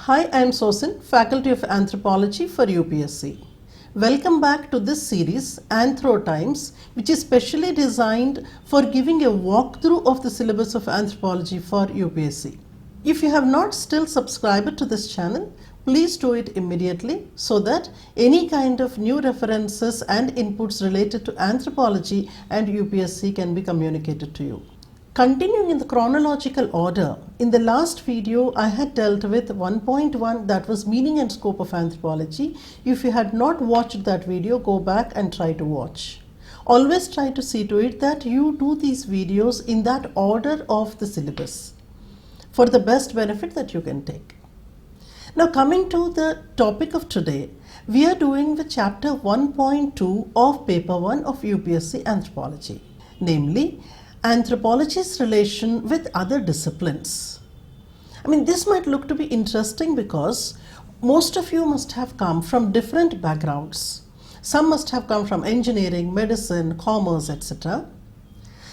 Hi, I am Sosin, Faculty of Anthropology for UPSC. Welcome back to this series, Anthro Times, which is specially designed for giving a walkthrough of the syllabus of Anthropology for UPSC. If you have not still subscribed to this channel, please do it immediately so that any kind of new references and inputs related to Anthropology and UPSC can be communicated to you. Continuing in the chronological order, in the last video I had dealt with 1.1, that was meaning and scope of anthropology. If you had not watched that video, go back and try to watch. Always try to see to it that you do these videos in that order of the syllabus for the best benefit that you can take. Now coming to the topic of today, we are doing the chapter 1.2 of paper 1 of UPSC Anthropology, namely anthropology's relation with other disciplines. This might look to be interesting because most of you must have come from different backgrounds. Some must have come from engineering, medicine, commerce, etc.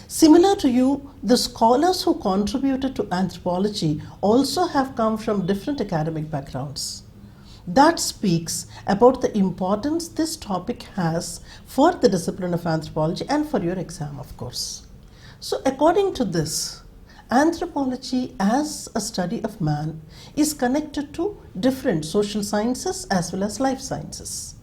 Similar to you, the scholars who contributed to anthropology also have come from different academic backgrounds. That speaks about the importance this topic has for the discipline of anthropology and for your exam, of course. So according to this, anthropology as a study of man is connected to different social sciences as well as life sciences.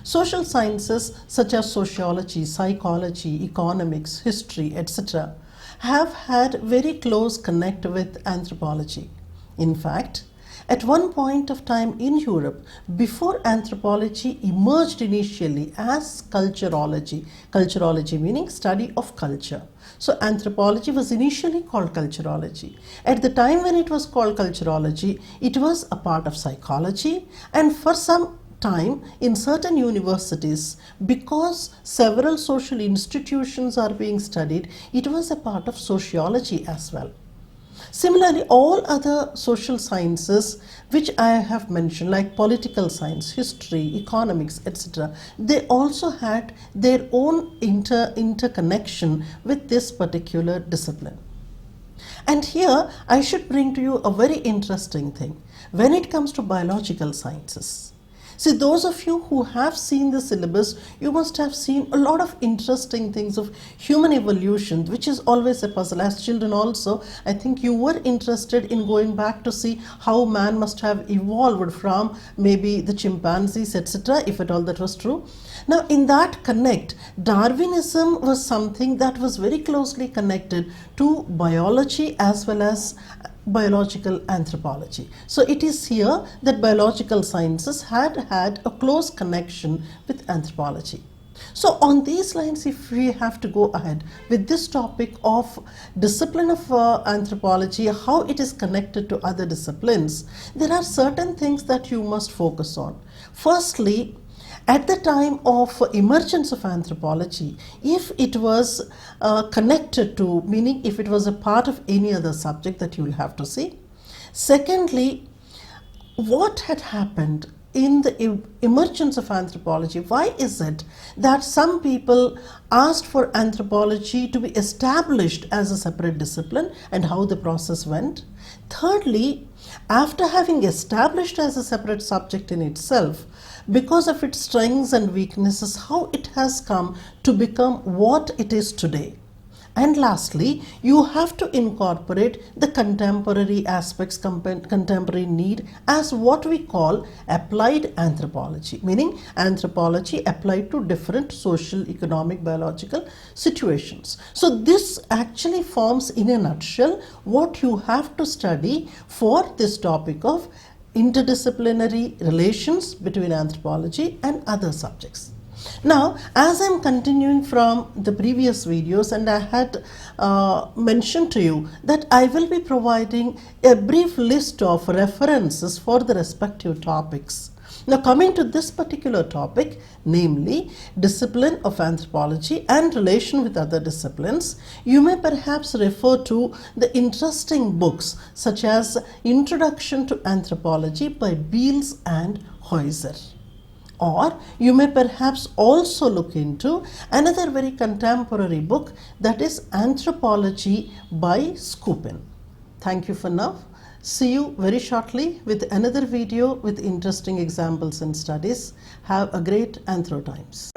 Social sciences such as sociology, psychology, economics, history, etc. have had very close connect with anthropology. In fact, at one point of time in Europe, before anthropology emerged initially as culturology meaning study of culture. So anthropology was initially called culturology. At the time when it was called culturology, it was a part of psychology, and for some time in certain universities, because several social institutions are being studied, it was a part of sociology as well. Similarly, all other social sciences which I have mentioned, like political science, history, economics, etc., they also had their own interconnection with this particular discipline. And here I should bring to you a very interesting thing when it comes to biological sciences. See, those of you who have seen the syllabus, you must have seen a lot of interesting things of human evolution, which is always a puzzle. As children also, I think you were interested in going back to see how man must have evolved from maybe the chimpanzees, etc., if at all that was true. Now, in that connect, Darwinism was something that was very closely connected to biology as well as biological anthropology. So it is here that biological sciences had a close connection with anthropology. So on these lines, if we have to go ahead with this topic of discipline of anthropology, how it is connected to other disciplines, there are certain things that you must focus on. Firstly, at the time of emergence of anthropology, if it was connected to, meaning if it was a part of any other subject that you will have to see. Secondly, what had happened in the emergence of anthropology? Why is it that some people asked for anthropology to be established as a separate discipline, and how the process went? Thirdly, after having established as a separate subject in itself, because of its strengths and weaknesses, how it has come to become what it is today. And lastly, you have to incorporate the contemporary aspects, contemporary need as what we call applied anthropology, meaning anthropology applied to different social, economic, biological situations. So this actually forms in a nutshell what you have to study for this topic of interdisciplinary relations between anthropology and other subjects. Now, as I am continuing from the previous videos, and I had mentioned to you that I will be providing a brief list of references for the respective topics. Now, coming to this particular topic, namely discipline of anthropology and relation with other disciplines, you may perhaps refer to the interesting books such as Introduction to Anthropology by Beals and Heuser. Or you may perhaps also look into another very contemporary book, that is Anthropology by Skupin. Thank you for now. See you very shortly with another video with interesting examples and studies. Have a great Anthro times.